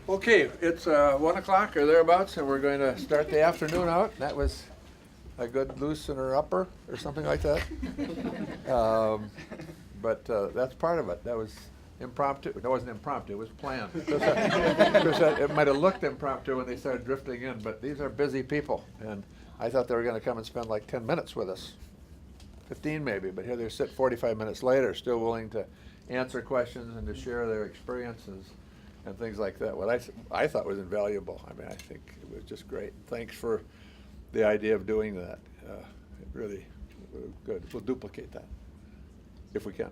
Okay, it's 1 o'clock or thereabouts, and we're going to start the afternoon out. That was a good loose in her upper or something like that. But that's part of it. That was impromptu. It wasn't impromptu, it was planned. It might have looked impromptu when they started drifting in, but these are busy people. And I thought they were going to come and spend like 10 minutes with us, 15 maybe, but here they sit 45 minutes later, still willing to answer questions and to share their experiences and things like that. What I thought was invaluable. I mean, I think it was just great. Thanks for the idea of doing that. It really good. We'll duplicate that if we can.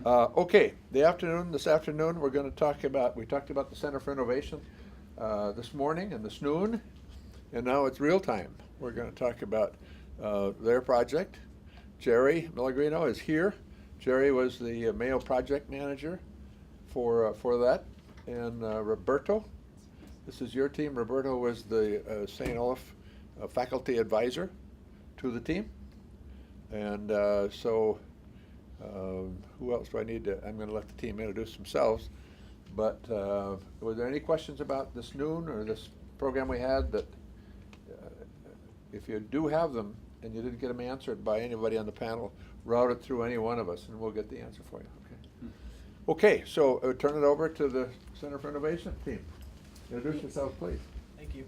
Okay, this afternoon we're going to talk about, we talked about the Center for Innovation this morning and this noon, and now it's real time. We're going to talk about their project. Jerry Pellegrino is here. Jerry was the Mayo project manager for that, and Roberto, this is your team. Roberto was the St. Olaf faculty advisor to the team, and so who else do I need to? I'm going to let the team introduce themselves. But were there any questions about this noon or this program we had that, if you do have them and you didn't get them answered by anybody on the panel, route it through any one of us and we'll get the answer for you. Okay, so turn it over to the Center for Innovation team. Introduce yourselves, please. Thank you.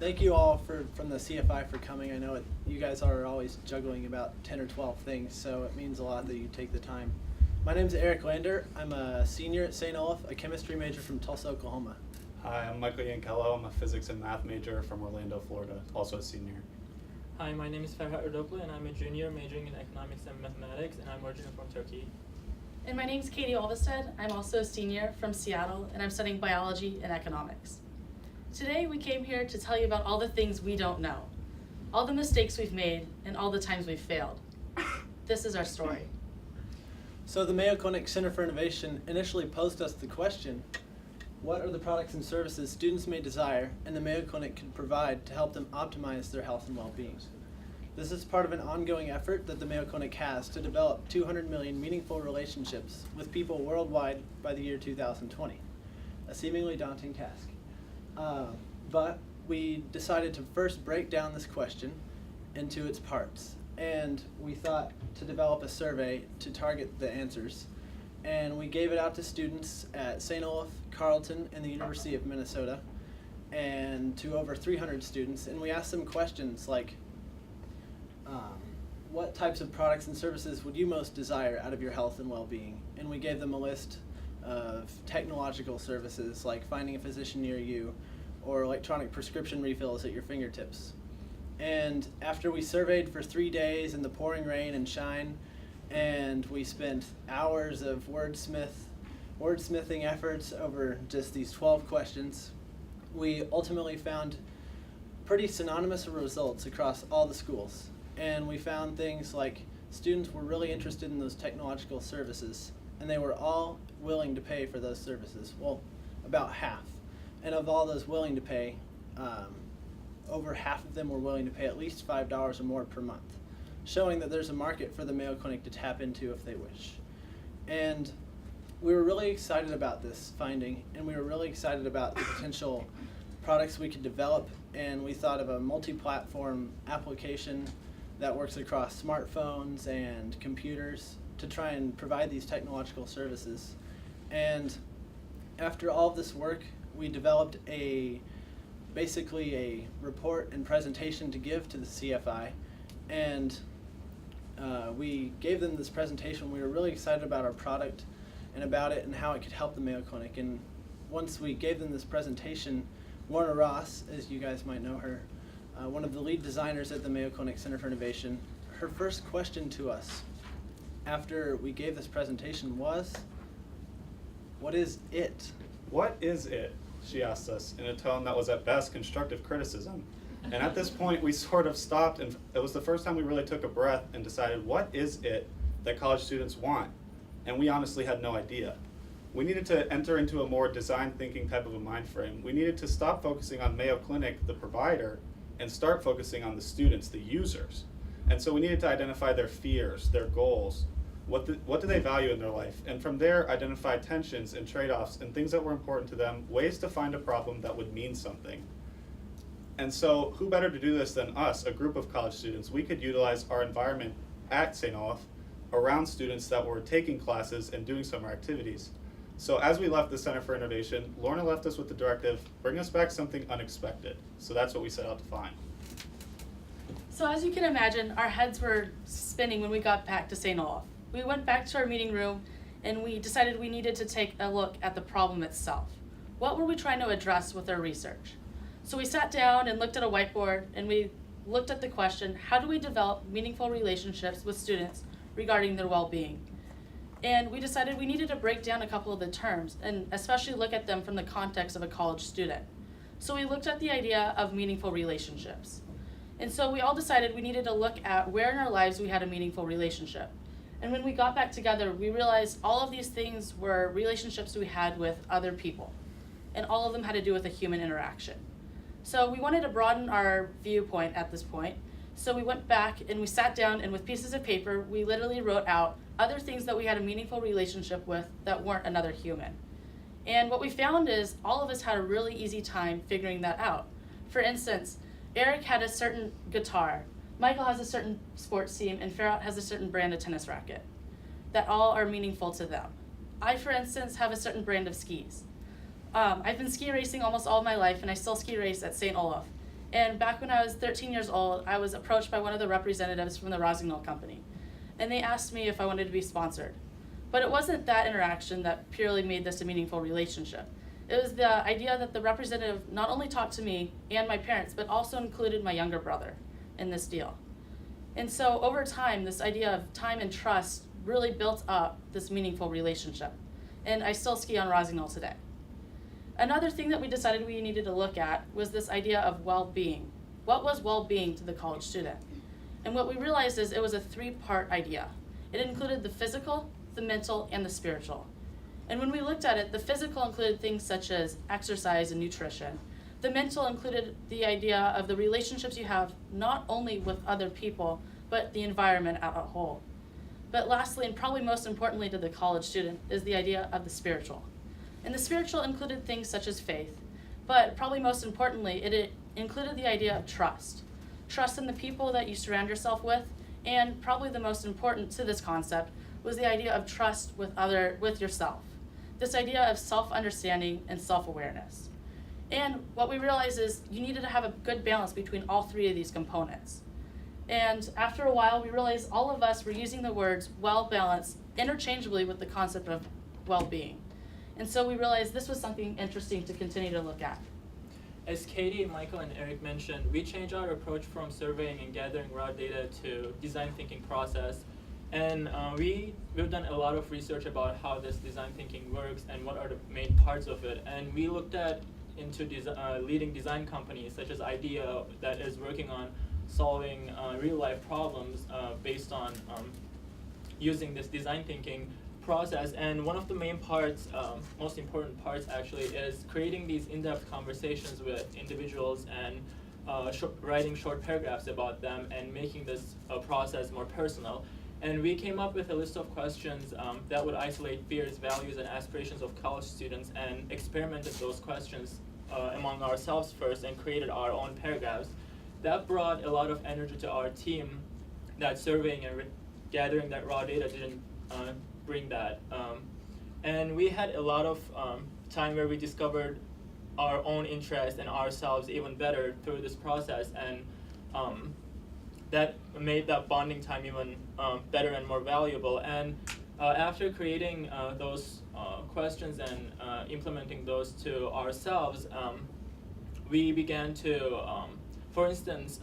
Thank you all from the CFI for coming. I know you guys are always juggling about 10 or 12 things, so it means a lot that you take the time. My name is Eric Lander. I'm a senior at St. Olaf, a chemistry major from Tulsa, Oklahoma. Hi, I'm Michael Yankello. I'm a physics and math major from Orlando, Florida, also a senior. Hi, my name is Ferhat Erdoglu, and I'm a junior majoring in economics and mathematics, and I'm originally from Turkey. And my name's Katie Olvested. I'm also a senior from Seattle, and I'm studying biology and economics. Today, we came here to tell you about all the things we don't know, all the mistakes we've made, and all the times we've failed. This is our story. So the Mayo Clinic Center for Innovation initially posed us the question, what are the products and services students may desire and the Mayo Clinic can provide to help them optimize their health and well-being? This is part of an ongoing effort that the Mayo Clinic has to develop 200 million meaningful relationships with people worldwide by the year 2020. A seemingly daunting task. But we decided to first break down this question into its parts. And we thought to develop a survey to target the answers. And we gave it out to students at St. Olaf, Carleton, and the University of Minnesota, and to over 300 students. And we asked them questions like, what types of products and services would you most desire out of your health and well-being? And we gave them a list of technological services like finding a physician near you or electronic prescription refills at your fingertips. And after we surveyed for 3 days in the pouring rain and shine, and we spent hours of wordsmithing efforts over just these 12 questions, we ultimately found pretty synonymous results across all the schools. And we found things like students were really interested in those technological services, and they were all willing to pay for those services. Well, about half. And of all those willing to pay, over half of them were willing to pay at least $5 or more per month, showing that there's a market for the Mayo Clinic to tap into if they wish. And we were really excited about this finding, and we were really excited about the potential products we could develop, and we thought of a multi-platform application that works across smartphones and computers to try and provide these technological services. And after all of this work, we developed basically a report and presentation to give to the CFI, and we gave them this presentation. We were really excited about our product and about it and how it could help the Mayo Clinic. And once we gave them this presentation, Warner Ross, as you guys might know her, one of the lead designers at the Mayo Clinic Center for Innovation, her first question to us after we gave this presentation was, what is it? What is it? She asked us in a tone that was at best constructive criticism. And at this point we sort of stopped, and it was the first time we really took a breath and decided, what is it that college students want? And we honestly had no idea. We needed to enter into a more design thinking type of a mind frame. We needed to stop focusing on Mayo Clinic, the provider, and start focusing on the students, the users. And so we needed to identify their fears, their goals, What do they value in their life? And from there, identify tensions and trade-offs and things that were important to them, ways to find a problem that would mean something. And so who better to do this than us, a group of college students? We could utilize our environment at St. Olaf around students that were taking classes and doing summer activities. So as we left the Center for Innovation, Lorna left us with the directive, bring us back something unexpected. So that's what we set out to find. So as you can imagine, our heads were spinning when we got back to St. Olaf. We went back to our meeting room and we decided we needed to take a look at the problem itself. What were we trying to address with our research? So we sat down and looked at a whiteboard and we looked at the question, how do we develop meaningful relationships with students regarding their well-being? And we decided we needed to break down a couple of the terms and especially look at them from the context of a college student. So we looked at the idea of meaningful relationships. And so we all decided we needed to look at where in our lives we had a meaningful relationship. And when we got back together, we realized all of these things were relationships we had with other people. And all of them had to do with a human interaction. So we wanted to broaden our viewpoint at this point. So we went back and we sat down and with pieces of paper, we literally wrote out other things that we had a meaningful relationship with that weren't another human. And what we found is all of us had a really easy time figuring that out. For instance, Eric had a certain guitar, Michael has a certain sports team, and Farrah has a certain brand of tennis racket that all are meaningful to them. I, for instance, have a certain brand of skis. I've been ski racing almost all of my life, and I still ski race at St. Olaf. And back when I was 13 years old, I was approached by one of the representatives from the Rossignol company. And they asked me if I wanted to be sponsored. But it wasn't that interaction that purely made this a meaningful relationship. It was the idea that the representative not only talked to me and my parents, but also included my younger brother in this deal. And so over time, this idea of time and trust really built up this meaningful relationship. And I still ski on Rossignol today. Another thing that we decided we needed to look at was this idea of well-being. What was well-being to the college student? And what we realized is it was a three-part idea. It included the physical, the mental, and the spiritual. And when we looked at it, the physical included things such as exercise and nutrition. The mental included the idea of the relationships you have not only with other people, but the environment as a whole. But lastly, and probably most importantly to the college student, is the idea of the spiritual. And the spiritual included things such as faith, but probably most importantly, it included the idea of trust. Trust in the people that you surround yourself with, and probably the most important to this concept was the idea of trust with yourself. This idea of self-understanding and self-awareness. And what we realized is you needed to have a good balance between all three of these components. And after a while, we realized all of us were using the words well-balanced interchangeably with the concept of well-being. And so we realized this was something interesting to continue to look at. As Katie, Michael, and Eric mentioned, we changed our approach from surveying and gathering raw data to design thinking process. And we've done a lot of research about how this design thinking works and what are the main parts of it. And we looked into leading design companies such as IDEA that is working on solving real-life problems based on using this design thinking process. And one of the main parts, most important parts actually, is creating these in-depth conversations with individuals and writing short paragraphs about them and making this process more personal. And we came up with a list of questions that would isolate fears, values, and aspirations of college students and experimented those questions among ourselves first and created our own paragraphs. That brought a lot of energy to our team. That surveying and gathering that raw data didn't bring that. And we had a lot of time where we discovered our own interest and ourselves even better through this process, and that made that bonding time even better and more valuable. And after creating those questions and implementing those to ourselves, we began to, for instance,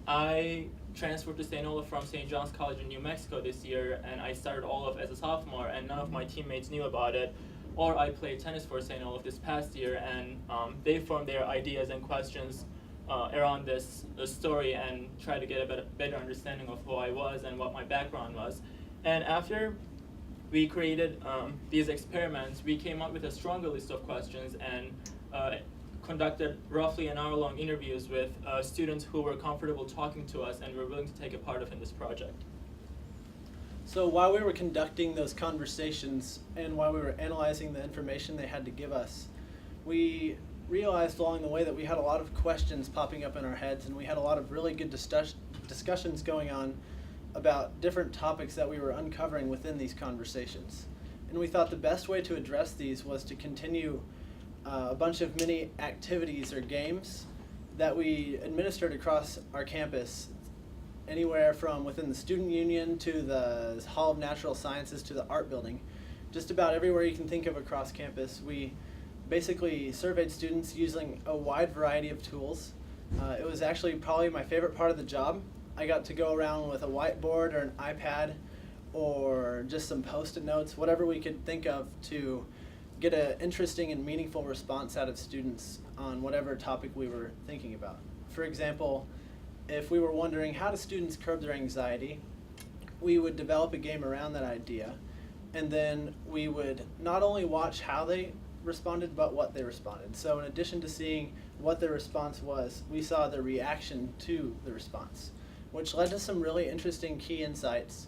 I transferred to St. Olaf from St. John's College in New Mexico this year, and I started Olaf as a sophomore, and none of my teammates knew about it. Or I played tennis for St. Olaf this past year, and they formed their ideas and questions around this story and tried to get a better understanding of who I was and what my background was. And after we created these experiments, we came up with a stronger list of questions and conducted roughly an hour-long interviews with students who were comfortable talking to us and were willing to take a part in this project. So while we were conducting those conversations and while we were analyzing the information they had to give us, we realized along the way that we had a lot of questions popping up in our heads, and we had a lot of really good discussions going on about different topics that we were uncovering within these conversations. And we thought the best way to address these was to continue a bunch of mini activities or games that we administered across our campus, anywhere from within the student union to the Hall of Natural Sciences to the art building. Just about everywhere you can think of across campus, we basically surveyed students using a wide variety of tools. It was actually probably my favorite part of the job. I got to go around with a whiteboard or an iPad or just some Post-it notes, whatever we could think of to get an interesting and meaningful response out of students on whatever topic we were thinking about. For example, if we were wondering how do students curb their anxiety, we would develop a game around that idea, and then we would not only watch how they responded, but what they responded. So in addition to seeing what their response was, we saw the reaction to the response, which led to some really interesting key insights.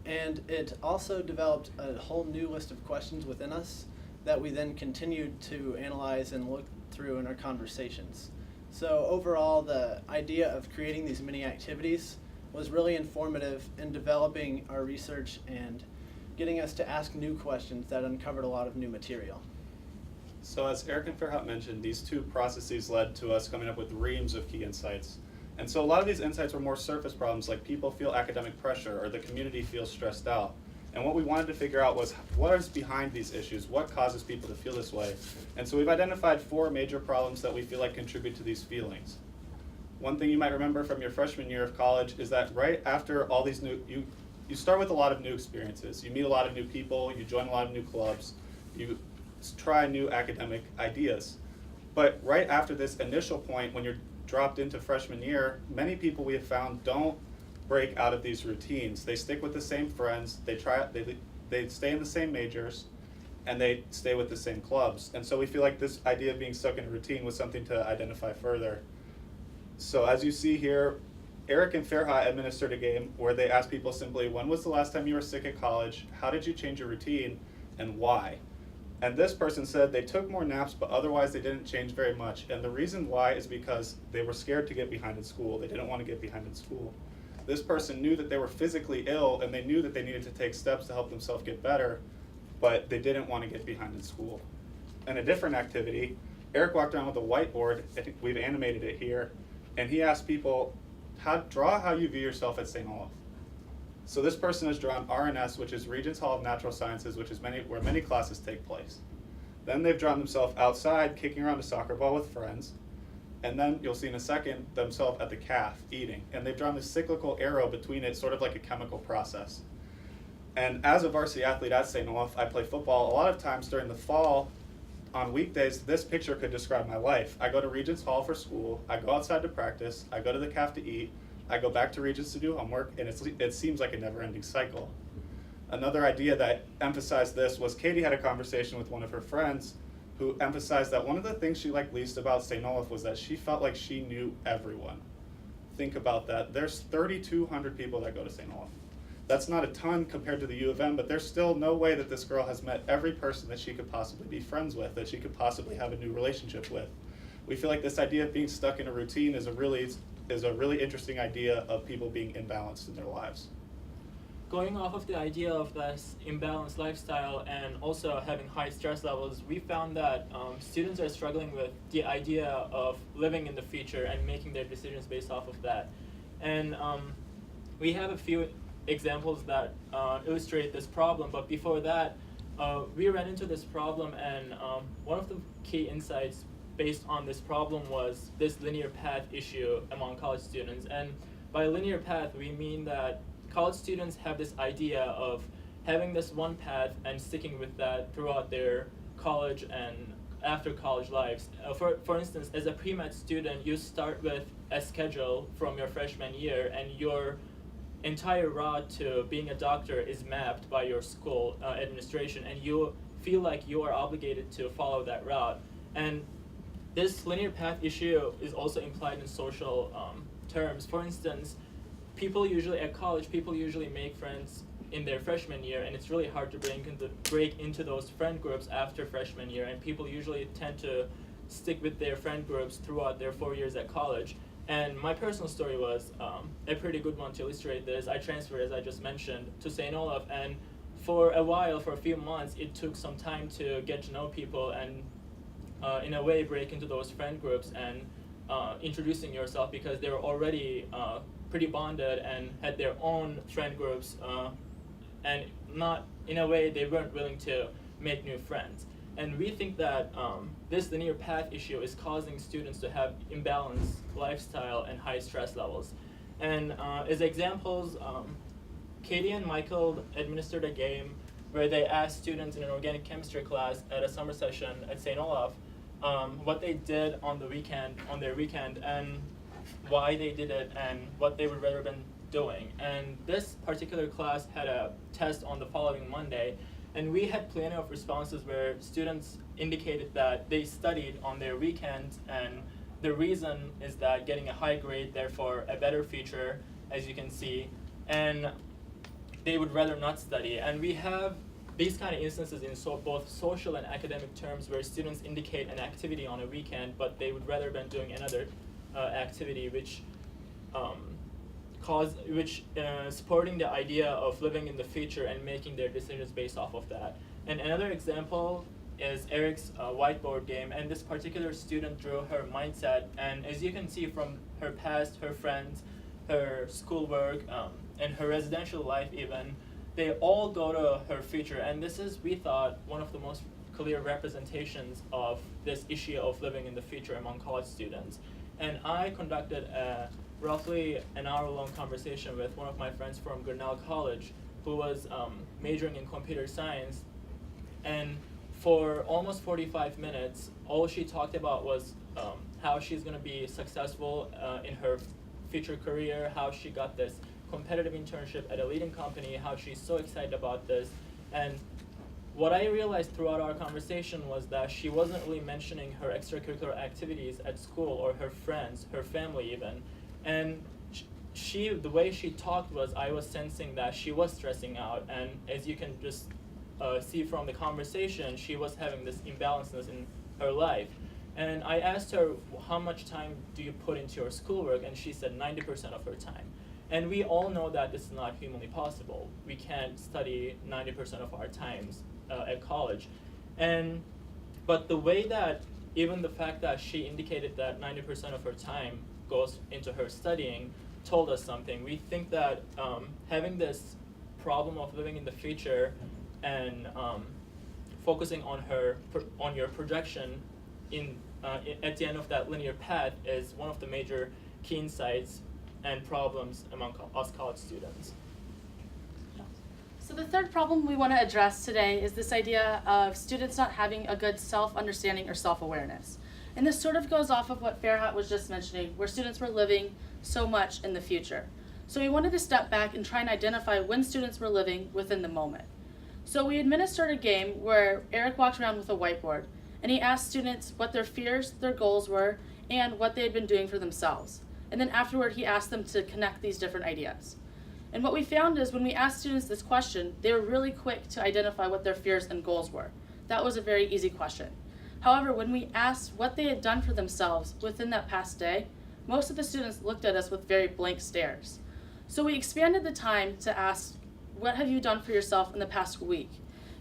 And it also developed a whole new list of questions within us that we then continued to analyze and look through in our conversations. So overall, the idea of creating these mini activities was really informative in developing our research and getting us to ask new questions that uncovered a lot of new material. So as Eric and Fairhout mentioned, these two processes led to us coming up with reams of key insights. And so a lot of these insights were more surface problems, like people feel academic pressure or the community feels stressed out. And what we wanted to figure out was what is behind these issues, what causes people to feel this way. And so we've identified 4 major problems that we feel like contribute to these feelings. One thing you might remember from your freshman year of college is that right after all these you start with a lot of new experiences. You meet a lot of new people, you join a lot of new clubs, you try new academic ideas. But right after this initial point, when you're dropped into freshman year, many people we have found don't break out of these routines. They stick with the same friends, they stay in the same majors, and they stay with the same clubs. And so we feel like this idea of being stuck in a routine was something to identify further. So as you see here, Eric and Fairhout administered a game where they asked people simply, when was the last time you were sick at college? How did you change your routine? And why? And this person said they took more naps, but otherwise they didn't change very much. And the reason why is because they were scared to get behind in school. They didn't want to get behind in school. This person knew that they were physically ill, and they knew that they needed to take steps to help themselves get better, but they didn't want to get behind in school. In a different activity, Eric walked around with a whiteboard, I think we've animated it here, and he asked people, draw how you view yourself at St. Olaf. So this person has drawn RNS, which is Regents Hall of Natural Sciences, which is where many classes take place. Then they've drawn themselves outside, kicking around a soccer ball with friends. And then you'll see in a second themselves at the calf, eating. And they've drawn this cyclical arrow between it, sort of like a chemical process. And as a varsity athlete at St. Olaf, I play football. A lot of times during the fall, on weekdays, this picture could describe my life. I go to Regents Hall for school, I go outside to practice, I go to the calf to eat, I go back to Regents to do homework, and it seems like a never-ending cycle. Another idea that emphasized this was Katie had a conversation with one of her friends who emphasized that one of the things she liked least about St. Olaf was that she felt like she knew everyone. Think about that. There's 3,200 people that go to St. Olaf. That's not a ton compared to the U of M, but there's still no way that this girl has met every person that she could possibly be friends with, that she could possibly have a new relationship with. We feel like this idea of being stuck in a routine is a really interesting idea of people being imbalanced in their lives. Going off of the idea of this imbalanced lifestyle and also having high stress levels, we found that students are struggling with the idea of living in the future and making their decisions based off of that. And we have a few examples that illustrate this problem, but before that, we ran into this problem, and one of the key insights based on this problem was this linear path issue among college students. And by linear path, we mean that college students have this idea of having this one path and sticking with that throughout their college and after college lives. For instance, as a pre-med student, you start with a schedule from your freshman year, and your entire route to being a doctor is mapped by your school administration, and you feel like you are obligated to follow that route. And this linear path issue is also implied in social terms. For instance, people usually make friends in their freshman year, and it's really hard to break into those friend groups after freshman year, and people usually tend to stick with their friend groups throughout their 4 years at college. And my personal story was a pretty good one to illustrate this. I transferred, as I just mentioned, to St. Olaf, and for a while, for a few months, it took some time to get to know people and in a way break into those friend groups and introducing yourself, because they were already pretty bonded and had their own friend groups, and not, in a way, they weren't willing to make new friends. And we think that this linear path issue is causing students to have imbalanced lifestyle and high stress levels. And as examples, Katie and Michael administered a game where they asked students in an organic chemistry class at a summer session at St. Olaf what they did on their weekend, and why they did it, and what they would rather been doing. And this particular class had a test on the following Monday, and we had plenty of responses where students indicated that they studied on their weekends, and the reason is that getting a high grade, therefore a better future, as you can see, and they would rather not study. And we have these kind of instances in both social and academic terms where students indicate an activity on a weekend, but they would rather been doing another activity, which supporting the idea of living in the future and making their decisions based off of that. And another example is Eric's whiteboard game, and this particular student drew her mindset, and as you can see from her past, her friends, her schoolwork, and her residential life even, they all go to her future, and this is, we thought, one of the most clear representations of this issue of living in the future among college students. And I conducted a roughly an hour-long conversation with one of my friends from Grinnell College who was majoring in computer science, and for almost 45 minutes, all she talked about was how she's going to be successful in her future career, how she got this competitive internship at a leading company, how she's so excited about this. And what I realized throughout our conversation was that she wasn't really mentioning her extracurricular activities at school or her friends, her family even. And the way she talked was, I was sensing that she was stressing out, and as you can just see from the conversation, she was having this imbalanceness in her life. And I asked her, how much time do you put into your schoolwork? And she said 90% of her time. And we all know that this is not humanly possible. We can't study 90% of our times at college. But the way that, even the fact that she indicated that 90% of her time goes into her studying told us something. We think that having this problem of living in the future and focusing on your projection at the end of that linear path is one of the major key insights and problems among us college students. So the third problem we want to address today is this idea of students not having a good self-understanding or self-awareness. And this sort of goes off of what Farhat was just mentioning, where students were living so much in the future. So we wanted to step back and try and identify when students were living within the moment. So we administered a game where Eric walked around with a whiteboard, and he asked students what their fears, their goals were, and what they had been doing for themselves. And then afterward, he asked them to connect these different ideas. And what we found is when we asked students this question, they were really quick to identify what their fears and goals were. That was a very easy question. However, when we asked what they had done for themselves within that past day, most of the students looked at us with very blank stares. So we expanded the time to ask, what have you done for yourself in the past week?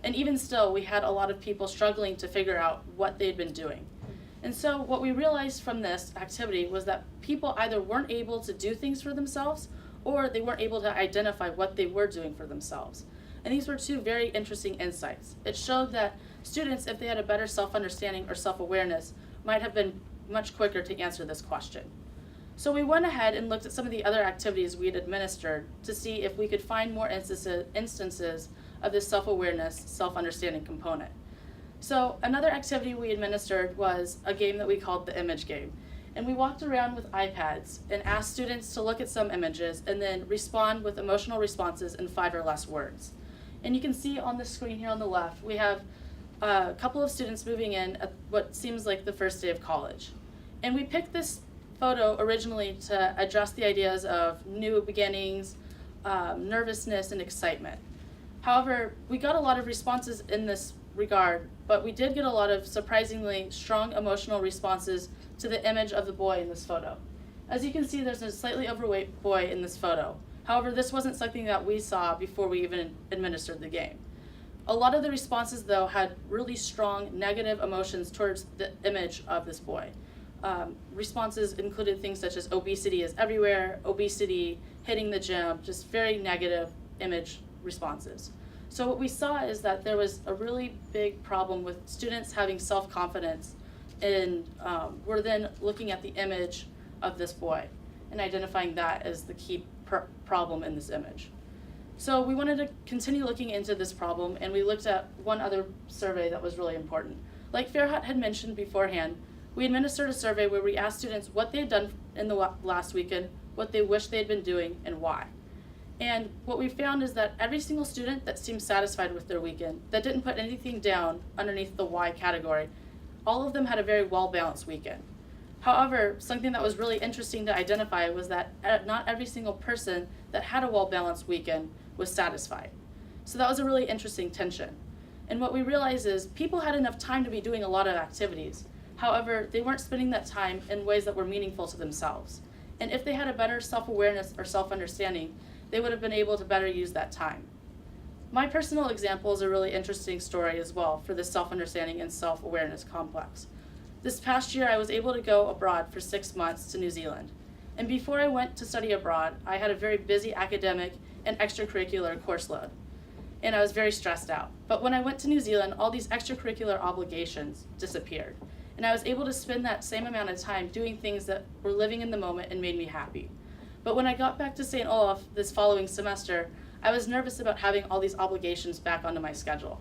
And even still, we had a lot of people struggling to figure out what they'd been doing. And so what we realized from this activity was that people either weren't able to do things for themselves, or they weren't able to identify what they were doing for themselves. And these were two very interesting insights. It showed that students, if they had a better self-understanding or self-awareness, might have been much quicker to answer this question. So we went ahead and looked at some of the other activities we had administered to see if we could find more instances of this self-awareness, self-understanding component. So another activity we administered was a game that we called the image game. And we walked around with iPads and asked students to look at some images and then respond with emotional responses in 5 or less words. And you can see on the screen here on the left, we have a couple of students moving in at what seems like the first day of college. And we picked this photo originally to address the ideas of new beginnings, nervousness, and excitement. However, we got a lot of responses in this regard, but we did get a lot of surprisingly strong emotional responses to the image of the boy in this photo. As you can see, there's a slightly overweight boy in this photo. However, this wasn't something that we saw before we even administered the game. A lot of the responses, though, had really strong negative emotions towards the image of this boy. Responses included things such as obesity is everywhere, obesity, hitting the gym, just very negative image responses. So what we saw is that there was a really big problem with students having self-confidence, and we're then looking at the image of this boy and identifying that as the key problem in this image. So we wanted to continue looking into this problem, and we looked at one other survey that was really important. Like Farhat had mentioned beforehand, we administered a survey where we asked students what they had done in the last weekend, what they wish they had been doing, and why. And what we found is that every single student that seemed satisfied with their weekend, that didn't put anything down underneath the why category, all of them had a very well-balanced weekend. However, something that was really interesting to identify was that not every single person that had a well-balanced weekend was satisfied. So that was a really interesting tension. And what we realized is people had enough time to be doing a lot of activities. However, they weren't spending that time in ways that were meaningful to themselves. And if they had a better self-awareness or self-understanding, they would have been able to better use that time. My personal example is a really interesting story as well for this self-understanding and self-awareness complex. This past year, I was able to go abroad for 6 months to New Zealand. And before I went to study abroad, I had a very busy academic and extracurricular course load. And I was very stressed out. But when I went to New Zealand, all these extracurricular obligations disappeared. And I was able to spend that same amount of time doing things that were living in the moment and made me happy. But when I got back to St. Olaf this following semester, I was nervous about having all these obligations back onto my schedule.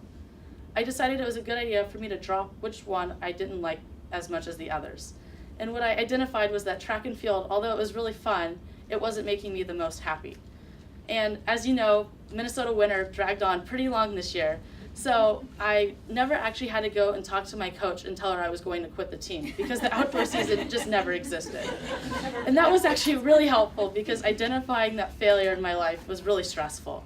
I decided it was a good idea for me to drop which one I didn't like as much as the others. And what I identified was that track and field, although it was really fun, it wasn't making me the most happy. And as you know, Minnesota winter dragged on pretty long this year, so I never actually had to go and talk to my coach and tell her I was going to quit the team, because the outdoor season just never existed. And that was actually really helpful, because identifying that failure in my life was really stressful.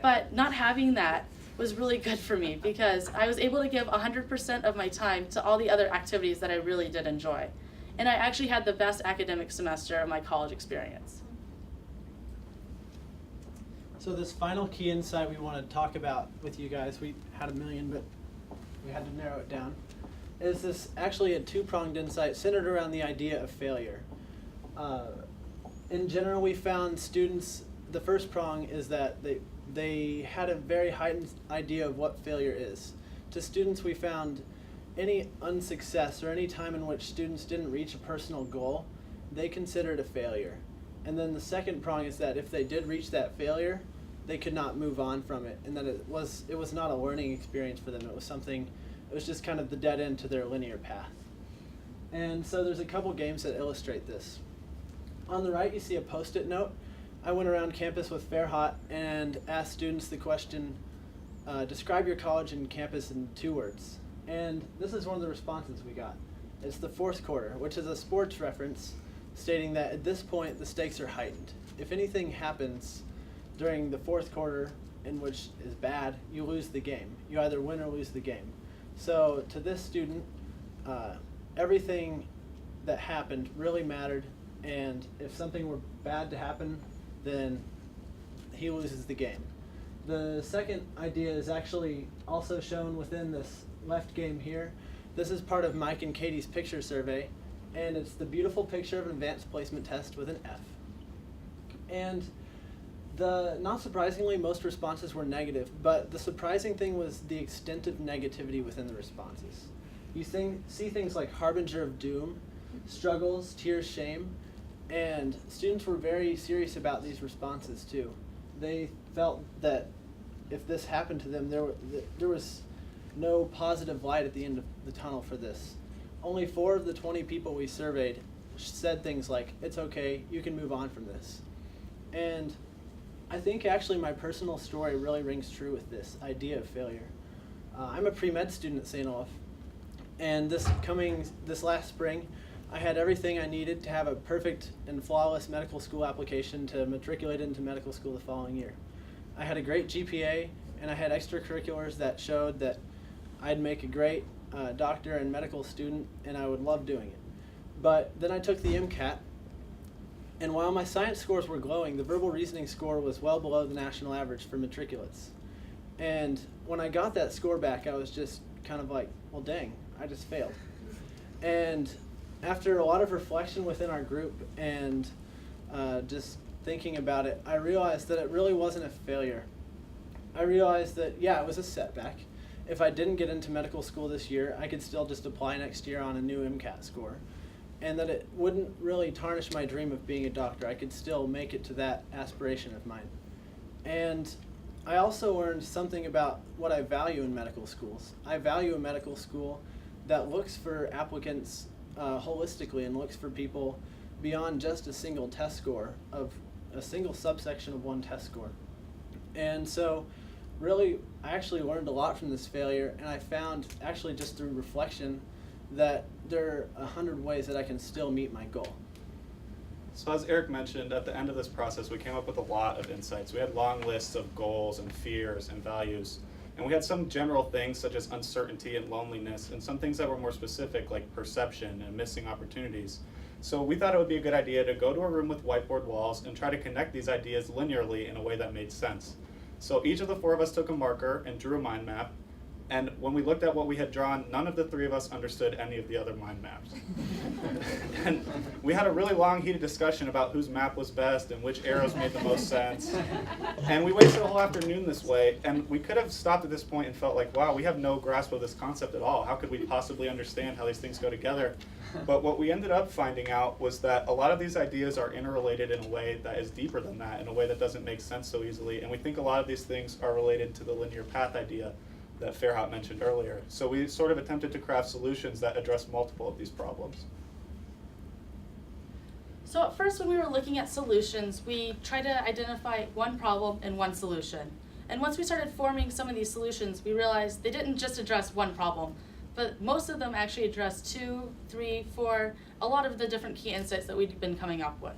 But not having that was really good for me, because I was able to give 100% of my time to all the other activities that I really did enjoy. And I actually had the best academic semester of my college experience. So this final key insight we want to talk about with you guys, we had a million, but we had to narrow it down, is this actually a two-pronged insight centered around the idea of failure. In general, we found students, the first prong is that they had a very heightened idea of what failure is. To students, we found any unsuccess or any time in which students didn't reach a personal goal, they considered a failure. And then the second prong is that if they did reach that failure, they could not move on from it, and that it was not a learning experience for them. It was just kind of the dead end to their linear path. And so there's a couple games that illustrate this. On the right, you see a Post-it note. I went around campus with Farhat and asked students the question, describe your college and campus in 2 words. And this is one of the responses we got. It's the fourth quarter, which is a sports reference stating that at this point the stakes are heightened. If anything happens during the fourth quarter in which is bad, you lose the game. You either win or lose the game. So to this student, everything that happened really mattered, and if something were bad to happen, then he loses the game. The second idea is actually also shown within this left game here. This is part of Mike and Katie's picture survey, and it's the beautiful picture of an advanced placement test with an F. And not surprisingly, most responses were negative, but the surprising thing was the extent of negativity within the responses. You see things like harbinger of doom, struggles, tears, shame, and students were very serious about these responses too. They felt that if this happened to them, there was no positive light at the end of the tunnel for this. Only 4 of the 20 people we surveyed said things like, it's okay, you can move on from this. And I think actually my personal story really rings true with this idea of failure. I'm a pre-med student at St. Olaf, and this last spring, I had everything I needed to have a perfect and flawless medical school application to matriculate into medical school the following year. I had a great GPA, and I had extracurriculars that showed that I'd make a great doctor and medical student, and I would love doing it. But then I took the MCAT, and while my science scores were glowing, the verbal reasoning score was well below the national average for matriculates. And when I got that score back, I was just kind of like, well, dang, I just failed. And after a lot of reflection within our group and just thinking about it, I realized that it really wasn't a failure. I realized that, yeah, it was a setback. If I didn't get into medical school this year, I could still just apply next year on a new MCAT score. And that it wouldn't really tarnish my dream of being a doctor. I could still make it to that aspiration of mine. And I also learned something about what I value in medical schools. I value a medical school that looks for applicants holistically and looks for people beyond just a single test score, of a single subsection of one test score. And so really, I actually learned a lot from this failure, and I found, actually just through reflection, that there are 100 ways that I can still meet my goal. So as Eric mentioned, at the end of this process, we came up with a lot of insights. We had long lists of goals and fears and values. And we had some general things such as uncertainty and loneliness, and some things that were more specific like perception and missing opportunities. So we thought it would be a good idea to go to a room with whiteboard walls and try to connect these ideas linearly in a way that made sense. So each of the 4 of us took a marker and drew a mind map. And when we looked at what we had drawn, none of the 3 of us understood any of the other mind maps. And we had a really long, heated discussion about whose map was best and which arrows made the most sense. And we wasted a whole afternoon this way, and we could have stopped at this point and felt like, wow, we have no grasp of this concept at all. How could we possibly understand how these things go together? But what we ended up finding out was that a lot of these ideas are interrelated in a way that is deeper than that, in a way that doesn't make sense so easily. And we think a lot of these things are related to the linear path idea that Fairhout mentioned earlier. So we sort of attempted to craft solutions that address multiple of these problems. So at first, when we were looking at solutions, we tried to identify one problem and one solution. And once we started forming some of these solutions, we realized they didn't just address one problem, but most of them actually addressed 2, 3, 4, a lot of the different key insights that we'd been coming up with.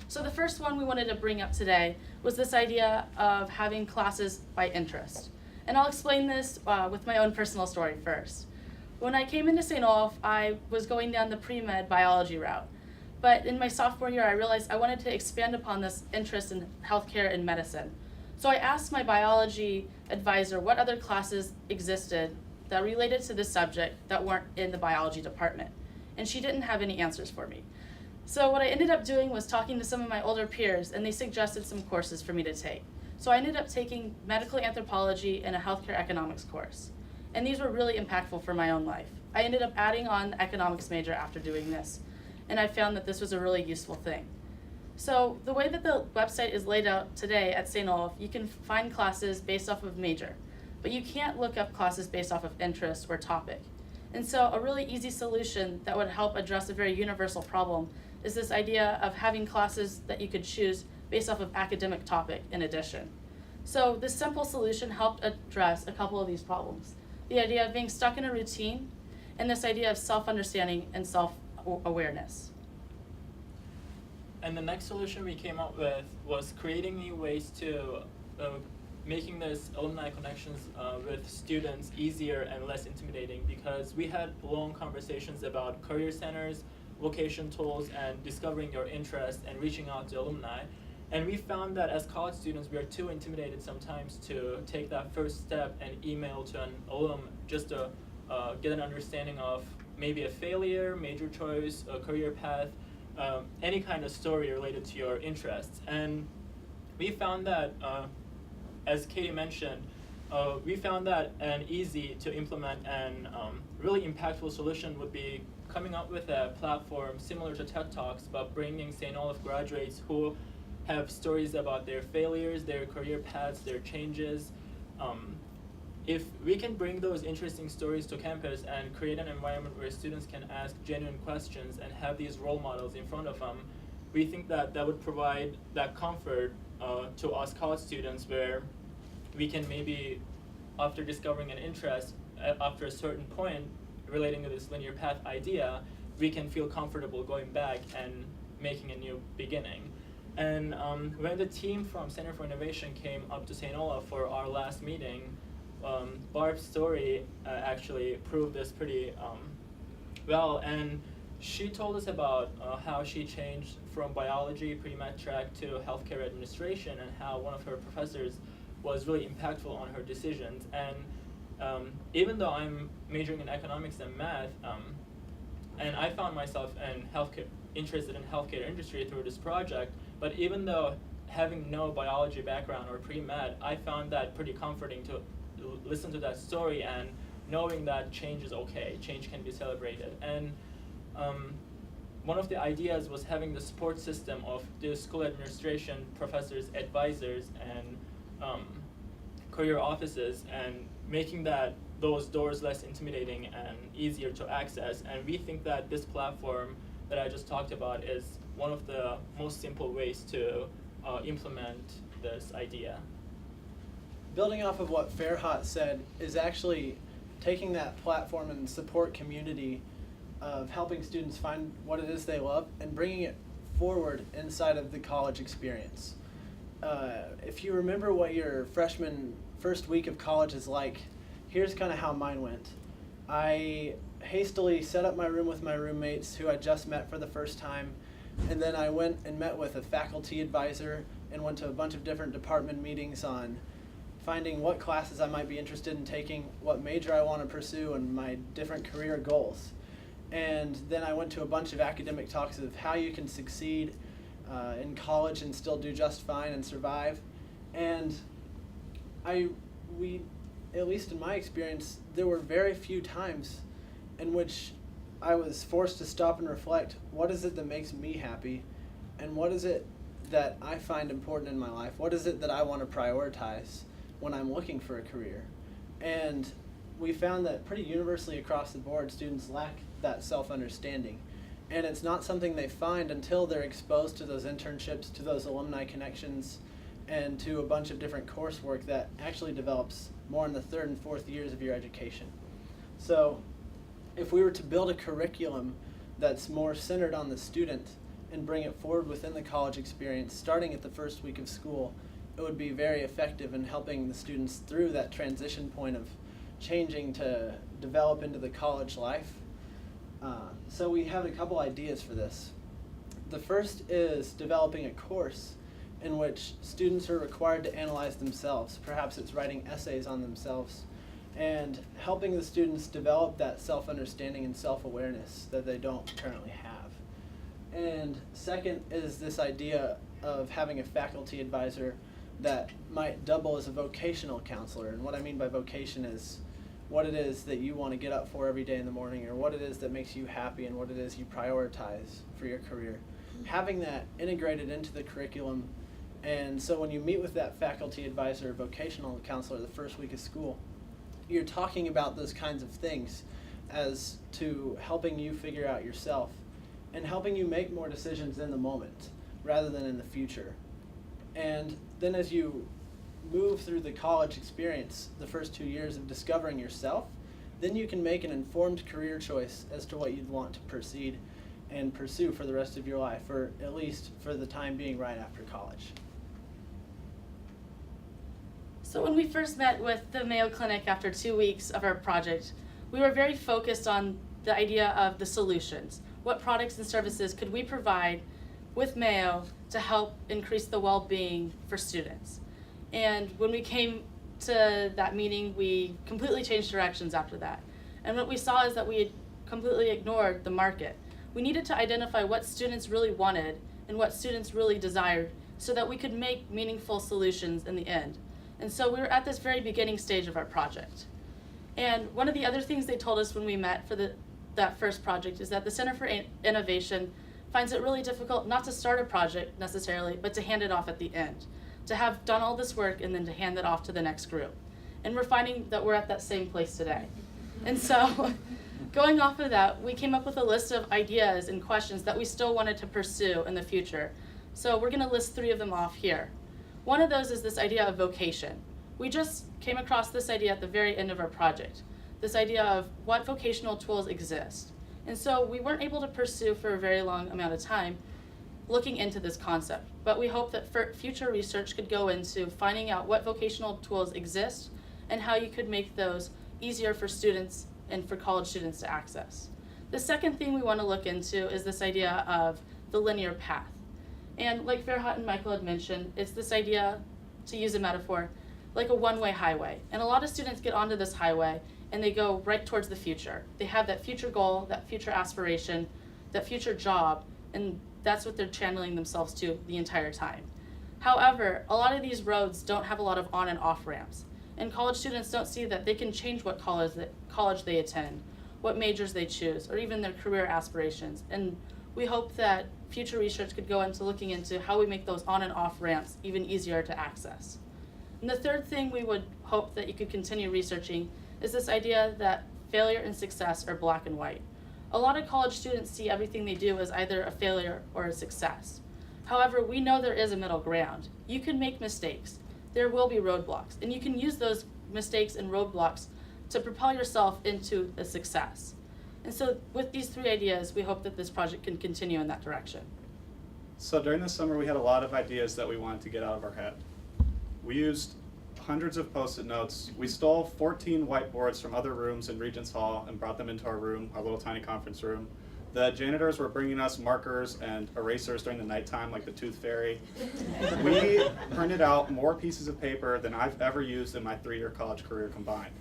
So the first one we wanted to bring up today was this idea of having classes by interest. And I'll explain this with my own personal story first. When I came into St. Olaf, I was going down the pre-med biology route. But in my sophomore year, I realized I wanted to expand upon this interest in healthcare and medicine. So I asked my biology advisor what other classes existed that related to this subject that weren't in the biology department. And she didn't have any answers for me. So what I ended up doing was talking to some of my older peers, and they suggested some courses for me to take. So I ended up taking medical anthropology and a healthcare economics course. And these were really impactful for my own life. I ended up adding on the economics major after doing this, and I found that this was a really useful thing. So the way that the website is laid out today at St. Olaf, you can find classes based off of major, but you can't look up classes based off of interest or topic. And so a really easy solution that would help address a very universal problem is this idea of having classes that you could choose based off of academic topic in addition. So this simple solution helped address a couple of these problems. The idea of being stuck in a routine, and this idea of self-understanding and self-awareness. And the next solution we came up with was creating new ways to making this alumni connections with students easier and less intimidating, because we had long conversations about career centers, vocation tools, and discovering your interest and reaching out to alumni. And we found that as college students, we are too intimidated sometimes to take that first step and email to an alum just to get an understanding of maybe a failure, major choice, a career path, any kind of story related to your interests. And we found that, as Katie mentioned, we found that an easy to implement and really impactful solution would be coming up with a platform similar to TED Talks, but bringing St. Olaf graduates who have stories about their failures, their career paths, their changes. If we can bring those interesting stories to campus and create an environment where students can ask genuine questions and have these role models in front of them, we think that that would provide that comfort to us college students, where we can maybe, after discovering an interest, after a certain point relating to this linear path idea, we can feel comfortable going back and making a new beginning. And when the team from Center for Innovation came up to St. Olaf for our last meeting, Barb's story actually proved this pretty well. And she told us about how she changed from biology pre-med track to healthcare administration, and how one of her professors was really impactful on her decisions. And even though I'm majoring in economics and math, and I found myself interested in healthcare industry through this project, but even though having no biology background or pre-med, I found that pretty comforting to listen to that story and knowing that change is okay, change can be celebrated. And one of the ideas was having the support system of the school administration, professors, advisors, and career offices, and making those doors less intimidating and easier to access. And we think that this platform that I just talked about is one of the most simple ways to implement this idea. Building off of what Farhat said is actually taking that platform and support community of helping students find what it is they love and bringing it forward inside of the college experience. If you remember what your freshman first week of college is like, here's kind of how mine went. I hastily set up my room with my roommates who I just met for the first time, and then I went and met with a faculty advisor and went to a bunch of different department meetings on finding what classes I might be interested in taking, what major I want to pursue, and my different career goals. And then I went to a bunch of academic talks of how you can succeed in college and still do just fine and survive. And we, at least in my experience, there were very few times in which I was forced to stop and reflect, what is it that makes me happy? And what is it that I find important in my life? What is it that I want to prioritize when I'm looking for a career? And we found that pretty universally across the board, students lack that self-understanding. And it's not something they find until they're exposed to those internships, to those alumni connections, and to a bunch of different coursework that actually develops more in the third and fourth years of your education. So if we were to build a curriculum that's more centered on the student and bring it forward within the college experience, starting at the first week of school, it would be very effective in helping the students through that transition point of changing to develop into the college life. So we have a couple ideas for this. The first is developing a course in which students are required to analyze themselves. Perhaps it's writing essays on themselves, and helping the students develop that self-understanding and self-awareness that they don't currently have. And second is this idea of having a faculty advisor that might double as a vocational counselor. And what I mean by vocation is what it is that you want to get up for every day in the morning, or what it is that makes you happy, and what it is you prioritize for your career. Having that integrated into the curriculum, and so when you meet with that faculty advisor or vocational counselor the first week of school, you're talking about those kinds of things as to helping you figure out yourself and helping you make more decisions in the moment rather than in the future. And then as you move through the college experience, the first 2 years of discovering yourself, then you can make an informed career choice as to what you'd want to proceed and pursue for the rest of your life, or at least for the time being right after college. So when we first met with the Mayo Clinic after 2 weeks of our project, we were very focused on the idea of the solutions. What products and services could we provide with Mayo to help increase the well-being for students? And when we came to that meeting, we completely changed directions after that. And what we saw is that we had completely ignored the market. We needed to identify what students really wanted and what students really desired so that we could make meaningful solutions in the end. And so we were at this very beginning stage of our project. And one of the other things they told us when we met for that first project is that the Center for Innovation finds it really difficult not to start a project necessarily, but to hand it off at the end. To have done all this work and then to hand it off to the next group. And we're finding that we're at that same place today. And so going off of that, we came up with a list of ideas and questions that we still wanted to pursue in the future. So we're gonna list 3 of them off here. One of those is this idea of vocation. We just came across this idea at the very end of our project, this idea of what vocational tools exist. And so we weren't able to pursue for a very long amount of time looking into this concept, but we hope that future research could go into finding out what vocational tools exist and how you could make those easier for students and for college students to access. The second thing we want to look into is this idea of the linear path. And like Farhat and Michael had mentioned, it's this idea, to use a metaphor, like a one-way highway. And a lot of students get onto this highway and they go right towards the future. They have that future goal, that future aspiration, that future job, and that's what they're channeling themselves to the entire time. However, a lot of these roads don't have a lot of on and off ramps. And college students don't see that they can change what college they attend, what majors they choose, or even their career aspirations. And we hope that future research could go into looking into how we make those on and off ramps even easier to access. And the third thing we would hope that you could continue researching is this idea that failure and success are black and white. A lot of college students see everything they do as either a failure or a success. However, we know there is a middle ground. You can make mistakes. There will be roadblocks, and you can use those mistakes and roadblocks to propel yourself into a success. And so with these three ideas, we hope that this project can continue in that direction. So during the summer, we had a lot of ideas that we wanted to get out of our head. We used hundreds of Post-it notes. We stole 14 whiteboards from other rooms in Regents Hall and brought them into our room, our little tiny conference room. The janitors were bringing us markers and erasers during the nighttime, like the Tooth Fairy. We printed out more pieces of paper than I've ever used in my 3-year college career combined.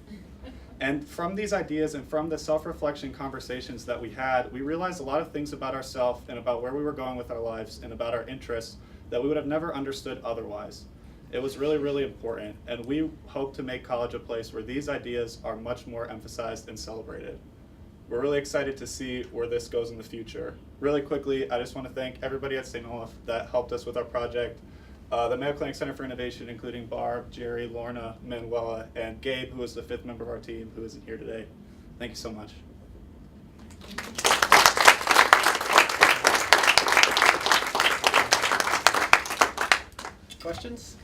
And from these ideas and from the self-reflection conversations that we had, we realized a lot of things about ourselves and about where we were going with our lives and about our interests that we would have never understood otherwise. It was really, really important, and we hope to make college a place where these ideas are much more emphasized and celebrated. We're really excited to see where this goes in the future. Really quickly, I just want to thank everybody at St. Olaf that helped us with our project. The Mayo Clinic Center for Innovation, including Barb, Jerry, Lorna, Manuela, and Gabe, who is the 5th member of our team, who isn't here today. Thank you so much. Questions?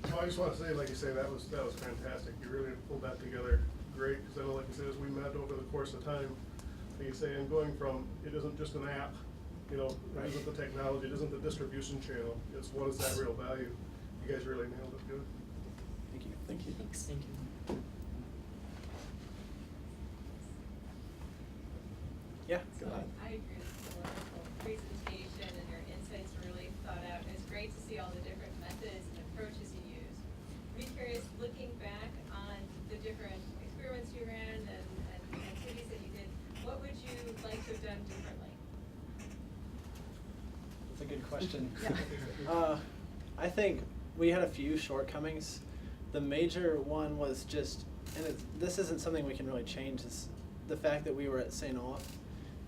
Well, I just want to say, like you say, that was fantastic. You really pulled that together great, because I know, like you said, as we met over the course of time, like you say, and going from, it isn't just an app, you know, it isn't the technology, it isn't the distribution channel, it's what is that real value. You guys really nailed it good. Thank you. Thank you. Thanks. Thank you. Yeah, go ahead. I agree with the wonderful presentation, and your insights were really thought out. It's great to see all the different methods and approaches you use. I'm curious, looking back on the different experiments you ran and activities that you did, what would you like to have done differently? That's a good question. I think we had a few shortcomings. The major one was just, and this isn't something we can really change, is the fact that we were at St. Olaf,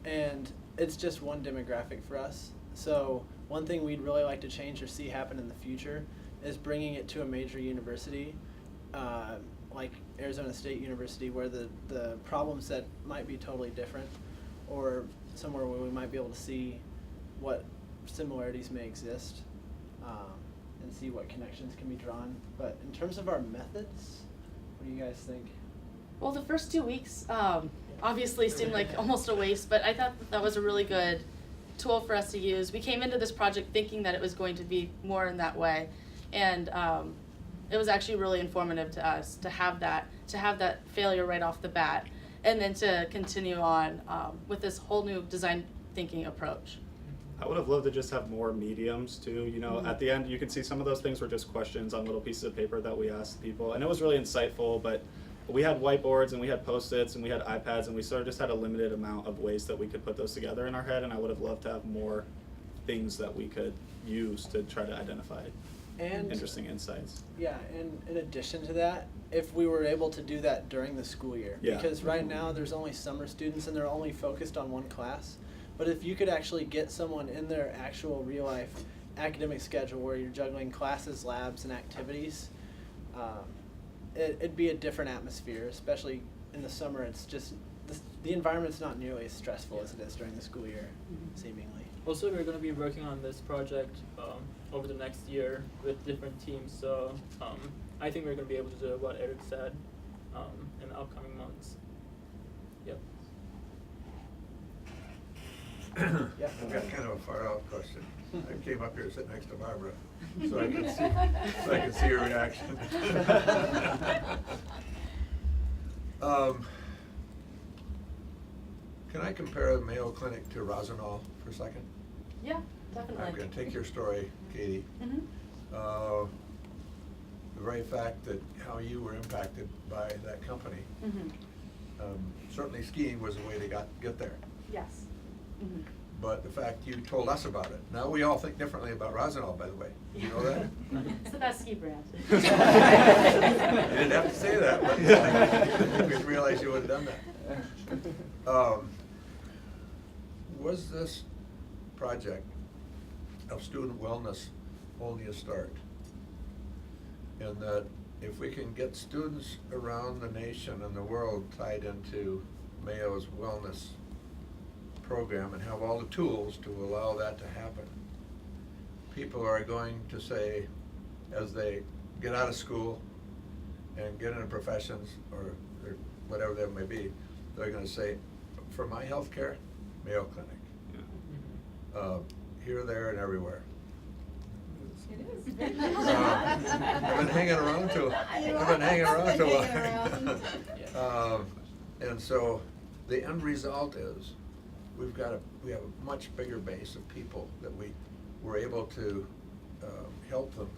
and it's just one demographic for us. So one thing we'd really like to change or see happen in the future is bringing it to a major university, like Arizona State University, where the problem set might be totally different, or somewhere where we might be able to see what similarities may exist, and see what connections can be drawn. But in terms of our methods, what do you guys think? Well, the first 2 weeks obviously seemed like almost a waste, but I thought that was a really good tool for us to use. We came into this project thinking that it was going to be more in that way, and it was actually really informative to us to have that failure right off the bat, and then to continue on with this whole new design thinking approach. I would have loved to just have more mediums too. You know, at the end, you can see some of those things were just questions on little pieces of paper that we asked people, and it was really insightful. But we had whiteboards and we had Post-its and we had iPads, and we sort of just had a limited amount of ways that we could put those together in our head. And I would have loved to have more things that we could use to try to identify And interesting insights. yeah, and in addition to that, if we were able to do that during the school year, Yeah. because right now there's only summer students and they're only focused on one class. But if you could actually get someone in their actual real life academic schedule where you're juggling classes, labs, and activities, it'd be a different atmosphere, especially in the summer. It's just, the environment's not nearly as stressful as it is during the school year, seemingly. Also, we're going to be working on this project over the next year with different teams, so I think we're going to be able to do what Eric said in the upcoming months. Yep. Yeah. I've got kind of a far out question. I came up here to sit next to Barbara, so I could see her reaction. Can I compare the Mayo Clinic to Rosenau for a second? Yeah, definitely. I'm gonna take your story, Katie. Mm-hmm. The very fact that how you were impacted by that company. Mm-hmm. Certainly skiing was a way to get there. Yes. Mm-hmm. But the fact you told us about it. Now we all think differently about Rosenau, by the way. You know that? It's the best ski brand. You didn't have to say that, but I didn't realize you would have done that. Was this project of student wellness only a start? And that if we can get students around the nation and the world tied into Mayo's wellness program and have all the tools to allow that to happen, people are going to say, as they get out of school and get into professions or whatever that may be, they're going to say, for my health care, Mayo Clinic. Here, there, and everywhere. It is. I've been hanging around too long. And so the end result is we have a much bigger base of people that we were able to help them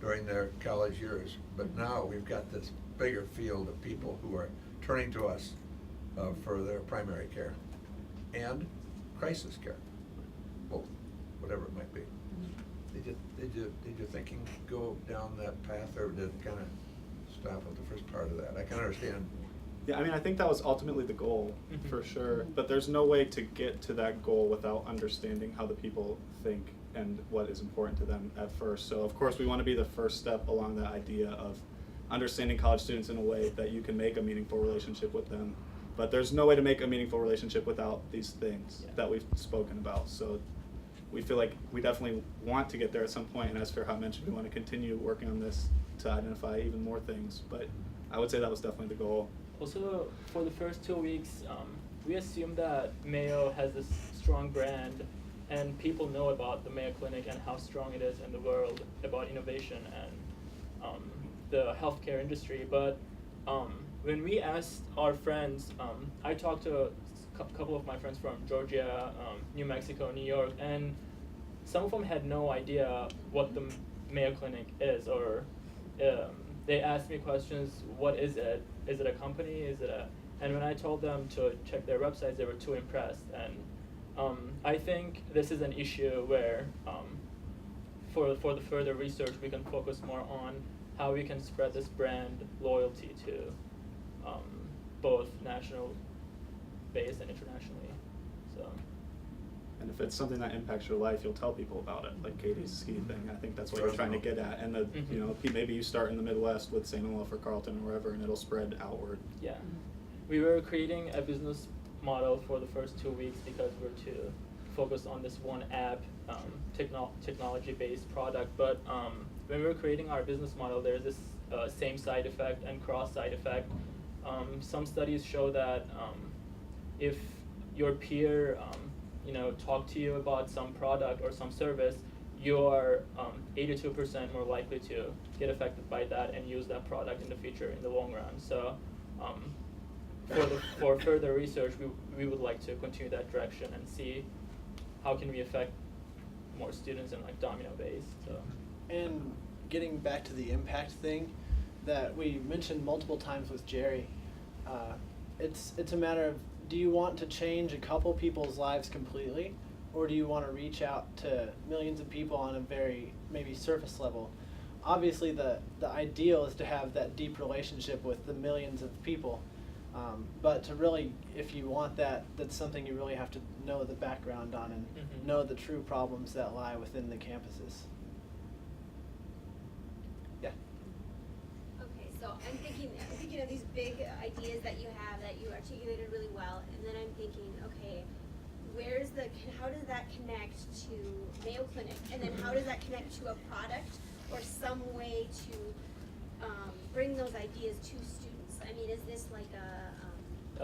during their college years. But now we've got this bigger field of people who are turning to us for their primary care and crisis care, well, whatever it might be. Did your thinking go down that path, or did it kind of stop at the first part of that? I can understand. Yeah, I mean, I think that was ultimately the goal, for sure. But there's no way to get to that goal without understanding how the people think and what is important to them at first. So, of course, we want to be the first step along that idea of understanding college students in a way that you can make a meaningful relationship with them. But there's no way to make a meaningful relationship without these things that we've spoken about. So we feel like we definitely want to get there at some point, and as Farhat mentioned, we want to continue working on this to identify even more things. But I would say that was definitely the goal. Also, for the first 2 weeks, we assumed that Mayo has this strong brand, and people know about the Mayo Clinic and how strong it is in the world about innovation and the healthcare industry. But when we asked our friends, I talked to a couple of my friends from Georgia, New Mexico, New York, and some of them had no idea what the Mayo Clinic is, or they asked me questions, what is it? Is it a company? Is it a... And when I told them to check their websites, they were too impressed. And I think this is an issue where for the further research, we can focus more on how we can spread this brand loyalty to both national based and internationally. So. And if it's something that impacts your life, you'll tell people about it, like Katie's ski thing. I think that's what you're trying to get at. And you know, maybe you start in the Midwest with St. Olaf or Carleton or wherever, and it'll spread outward. Yeah, we were creating a business model for the first 2 weeks because we're to focus on this one app, technology-based product. But when we were creating our business model, there's this same side effect and cross side effect. Some studies show that if your peer talk to you about some product or some service, you're 82% more likely to get affected by that and use that product in the future in the long run. So for further research, we would like to continue that direction and see how can we affect more students in like domino based. So. And getting back to the impact thing that we mentioned multiple times with Jerry, it's a matter of, do you want to change a couple people's lives completely, or do you want to reach out to millions of people on a very maybe surface level? Obviously the ideal is to have that deep relationship with the millions of people, but to really, if you want that, that's something you really have to know the background on and know the true problems that lie within the campuses. Yeah. Okay, so I'm thinking of these big ideas that you have that you articulated really well, and then I'm thinking, okay, how does that connect to Mayo Clinic, and then how does that connect to a product or some way to bring those ideas to students? I mean, is this like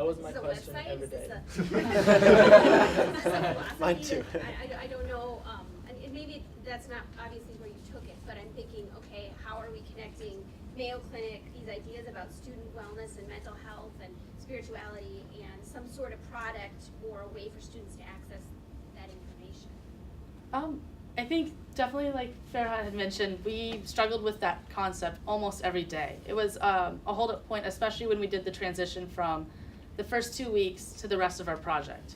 That was my Is this a question website? every Is this day. a- Is this a philosophy Mine too. that- I don't know, and maybe that's not obviously where you took it, but I'm thinking, okay, how are we connecting Mayo Clinic, these ideas about student wellness and mental health and spirituality, and some sort of product or a way for students to access that information? I think definitely, like Farah had mentioned, we struggled with that concept almost every day. It was a hold-up point, especially when we did the transition from the first 2 weeks to the rest of our project.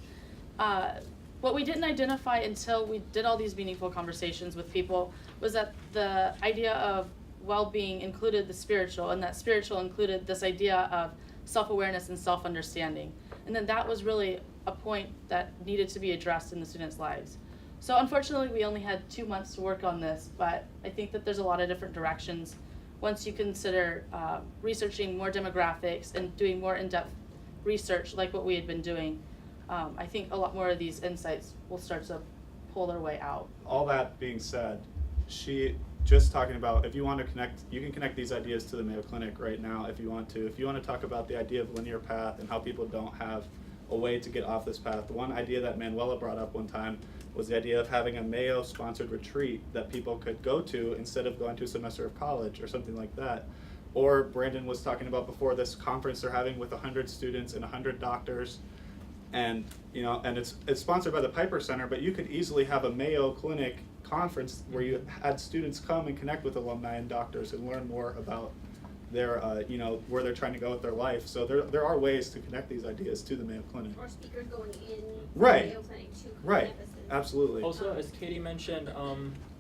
What we didn't identify until we did all these meaningful conversations with people was that the idea of well-being included the spiritual, and that spiritual included this idea of self-awareness and self-understanding. And then that was really a point that needed to be addressed in the students' lives. So unfortunately, we only had 2 months to work on this, but I think that there's a lot of different directions once you consider researching more demographics and doing more in-depth research like what we had been doing. I think a lot more of these insights will start to pull their way out. All that being said, she just talking about, if you want to connect, you can connect these ideas to the Mayo Clinic right now if you want to. If you want to talk about the idea of linear path and how people don't have a way to get off this path, the one idea that Manuela brought up one time was the idea of having a Mayo-sponsored retreat that people could go to instead of going to a semester of college or something like that. Or Brandon was talking about before, this conference they're having with 100 students and 100 doctors, and and it's sponsored by the Piper Center, but you could easily have a Mayo Clinic conference where you had students come and connect with alumni and doctors and learn more about their where they're trying to go with their life. So there are ways to connect these ideas to the Mayo Clinic. Or speakers going in Right. Mayo Clinic to Right. campuses. Absolutely. Also, as Katie mentioned,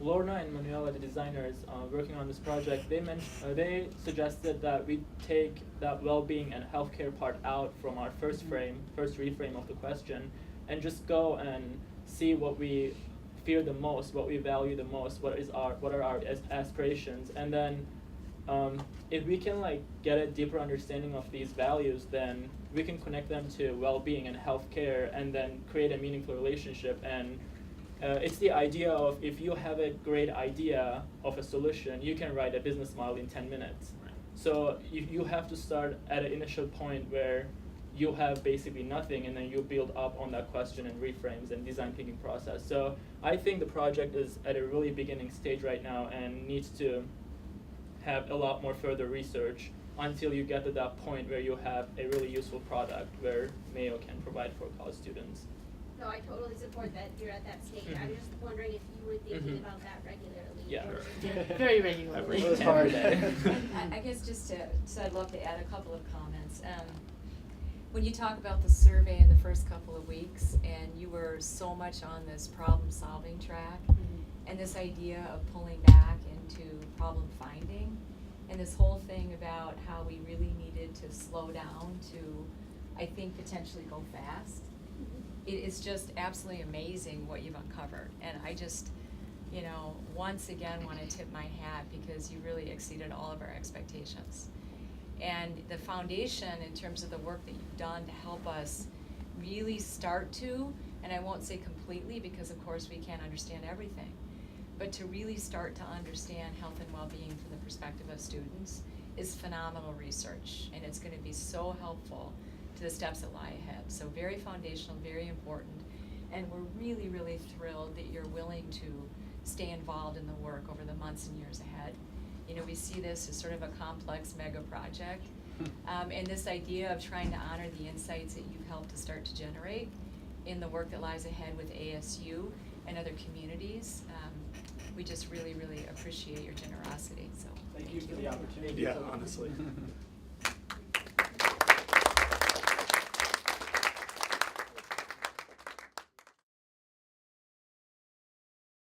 Lorna and Manuela, the designers working on this project, they suggested that we take that well-being and healthcare part out from our first reframe of the question, and just go and see what we fear the most, what we value the most, what are our aspirations, and then if we can get a deeper understanding of these values, then we can connect them to well-being and healthcare, and then create a meaningful relationship. And it's the idea of, if you have a great idea of a solution, you can write a business model in 10 minutes. So you have to start at an initial point where you have basically nothing, and then you build up on that question and reframes and design thinking process. So I think the project is at a really beginning stage right now and needs to have a lot more further research until you get to that point where you have a really useful product where Mayo can provide for college students. No, I totally support that you're at that stage. I was just wondering if you were thinking about that regularly. Yeah. or- Very regularly. It was hard. I guess so I'd love to add a couple of comments. When you talk about the survey in the first couple of weeks, and you were so much on this problem-solving track, and this idea of pulling back into problem finding, and this whole thing about how we really needed to slow down to, I think, potentially go fast. It is just absolutely amazing what you've uncovered. And I just, once again want to tip my hat, because you really exceeded all of our expectations. And the foundation in terms of the work that you've done to help us really start to, and I won't say completely because of course we can't understand everything, but to really start to understand health and well-being from the perspective of students is phenomenal research, and it's going to be so helpful to the steps that lie ahead. So very foundational, very important, and we're really, really thrilled that you're willing to stay involved in the work over the months and years ahead. We see this as sort of a complex mega project, and this idea of trying to honor the insights that you've helped to start to generate in the work that lies ahead with ASU and other communities. We just really, really appreciate your generosity. So Thank you for the opportunity. Yeah, honestly.